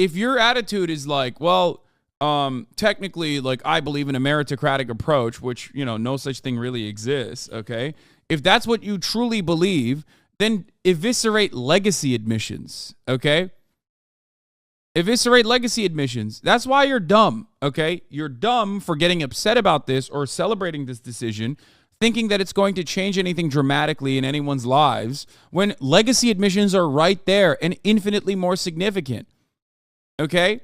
if your attitude is like, well, technically, like, I believe in a meritocratic approach, which, you know, no such thing really exists, okay? If that's what you truly believe, then eviscerate legacy admissions, okay? Eviscerate legacy admissions. That's why you're dumb, okay? You're dumb for getting upset about this or celebrating this decision, thinking that it's going to change anything dramatically in anyone's lives, when legacy admissions are right there and infinitely more significant, okay?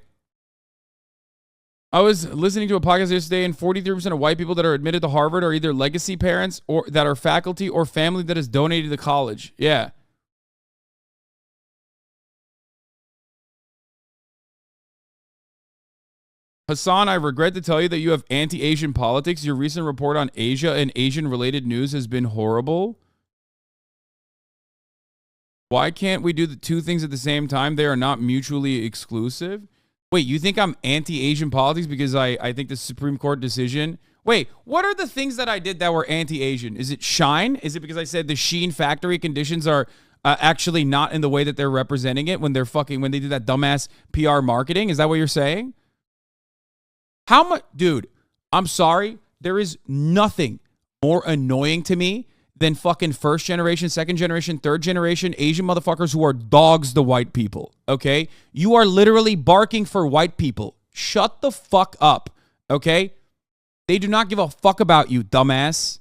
I was listening to a podcast yesterday, and 43% of white people that are admitted to Harvard are either legacy parents or that are faculty or family that has donated to college. Yeah. Hasan, I regret to tell you that you have anti-Asian politics. Your recent report on Asia and Asian-related news has been horrible. Why can't we do the two things at the same time? They are not mutually exclusive. Wait, you think I'm anti-Asian politics because I think the Supreme Court decision... Wait, what are the things that I did that were anti-Asian? Is it Shine? Is it because I said the Sheen factory conditions are actually not in the way that they're representing it when when they do that dumbass PR marketing? Is that what you're saying? How much... Dude, I'm sorry. There is nothing more annoying to me than fucking first generation, second generation, third generation Asian motherfuckers who are dogs to white people, okay? You are literally barking for white people. Shut the fuck up, okay? They do not give a fuck about you, dumbass.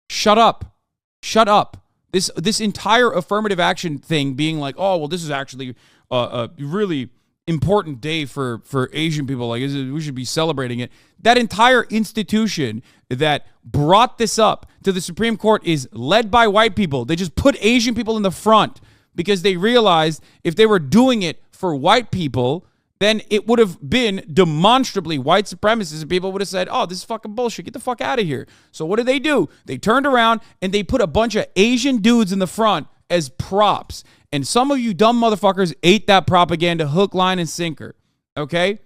Shut up. Shut up. This entire affirmative action thing being like, oh, well, this is actually a really important day for Asian people. Like, we should be celebrating it. That entire institution that brought this up to the Supreme Court is led by white people. They just put Asian people in the front because they realized if they were doing it for white people, then it would have been demonstrably white supremacists, and people would have said, oh, this is fucking bullshit. Get the fuck out of here. So what did they do? They turned around and they put a bunch of Asian dudes in the front as props. And some of you dumb motherfuckers ate that propaganda hook, line, and sinker. Okay?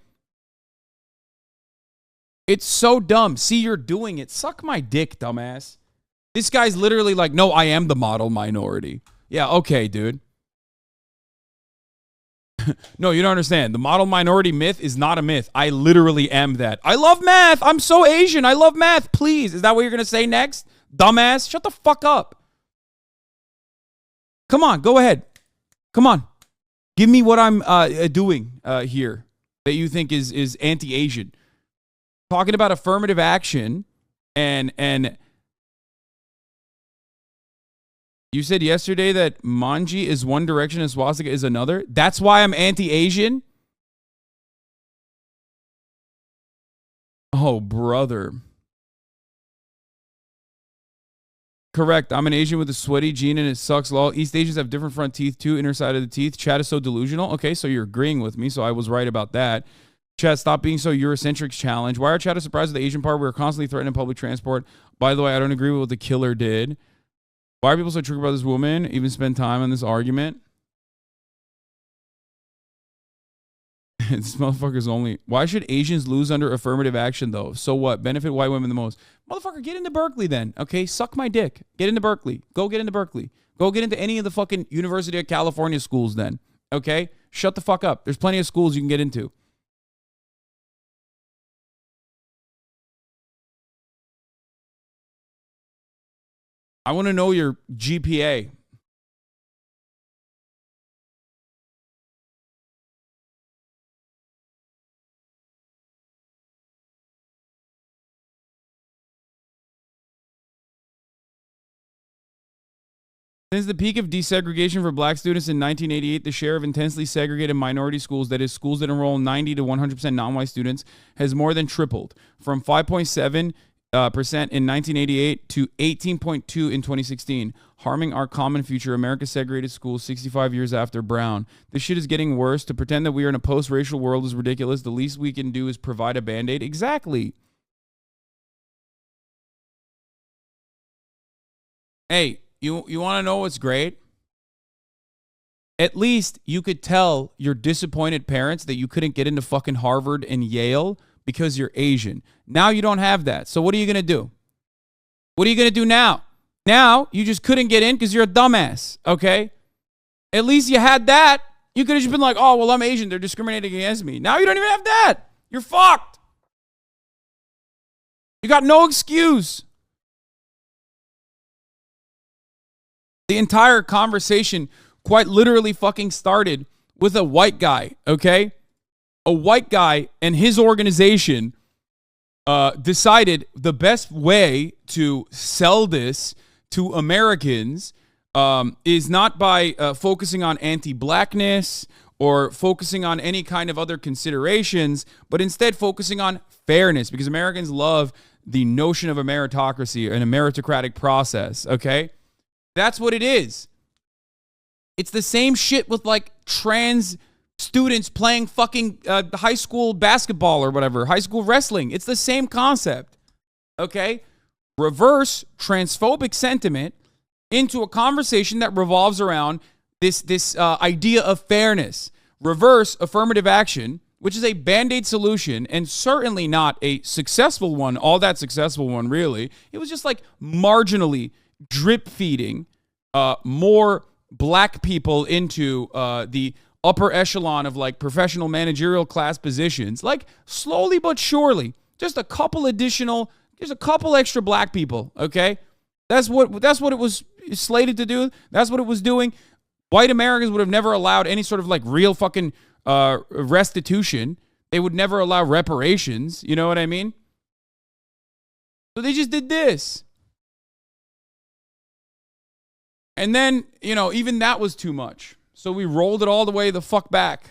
It's so dumb. See, you're doing it. Suck my dick, dumbass. This guy's literally like, no, I am the model minority. Yeah, okay, dude. No, you don't understand. The model minority myth is not a myth. I literally am that. I love math. I'm so Asian. I love math. Please. Is that what you're going to say next? Dumbass. Shut the fuck up. Come on. Go ahead. Come on. Give me what I'm doing here that you think is anti-Asian. Talking about affirmative action and you said yesterday that manji is one direction and swastika is another. That's why I'm anti-Asian? Oh, brother. Correct. I'm an Asian with a sweaty gene and it sucks. Lol. East Asians have different front teeth too, inner side of the teeth. Chad is so delusional. Okay, so you're agreeing with me, so I was right about that. Chad, stop being so Eurocentric challenge. Why are Chad surprised with the Asian part? We were constantly threatened in public transport. By the way, I don't agree with what the killer did. Why are people so true about this woman? Even spend time on this argument? This motherfucker's only... Why should Asians lose under affirmative action, though? So what? Benefit white women the most. Motherfucker, get into Berkeley then. Okay? Suck my dick. Get into Berkeley. Go get into Berkeley. Go get into any of the fucking University of California schools then. Okay? Shut the fuck up. There's plenty of schools you can get into. I want to know your GPA. Since the peak of desegregation for black students in 1988, the share of intensely segregated minority schools, that is, schools that enroll 90 to 100% non-white students, has more than tripled, from 5.7% in 1988 to 18.2% in 2016, harming our common future. America's segregated schools 65 years after Brown. This shit is getting worse. To pretend that we are in a post-racial world is ridiculous. The least we can do is provide a Band-Aid. Exactly. Hey, you want to know what's great? At least you could tell your disappointed parents that you couldn't get into fucking Harvard and Yale because you're Asian. Now you don't have that. So what are you going to do? What are you going to do now? Now you just couldn't get in because you're a dumbass, okay? At least you had that. You could have just been like, oh, well, I'm Asian. They're discriminating against me. Now you don't even have that. You're fucked. You got no excuse. The entire conversation quite literally fucking started with a white guy, okay? A white guy and his organization decided the best way to sell this to Americans is not by focusing on anti-blackness or focusing on any kind of other considerations, but instead focusing on fairness, because Americans love the notion of a meritocracy and a meritocratic process, okay? That's what it is. It's the same shit with like trans students playing fucking high school basketball or whatever, high school wrestling. It's the same concept, okay? Reverse transphobic sentiment into a conversation that revolves around this idea of fairness. Reverse affirmative action, which is a Band-Aid solution and certainly not a successful one, all that successful one, really. It was just like marginally drip feeding more black people into the upper echelon of like professional managerial class positions, like slowly but surely, just a couple extra black people, okay? That's what it was slated to do. That's what it was doing. White Americans would have never allowed any sort of like real fucking restitution. They would never allow reparations. You know what I mean? So they just did this. And then, even that was too much. So we rolled it all the way the fuck back.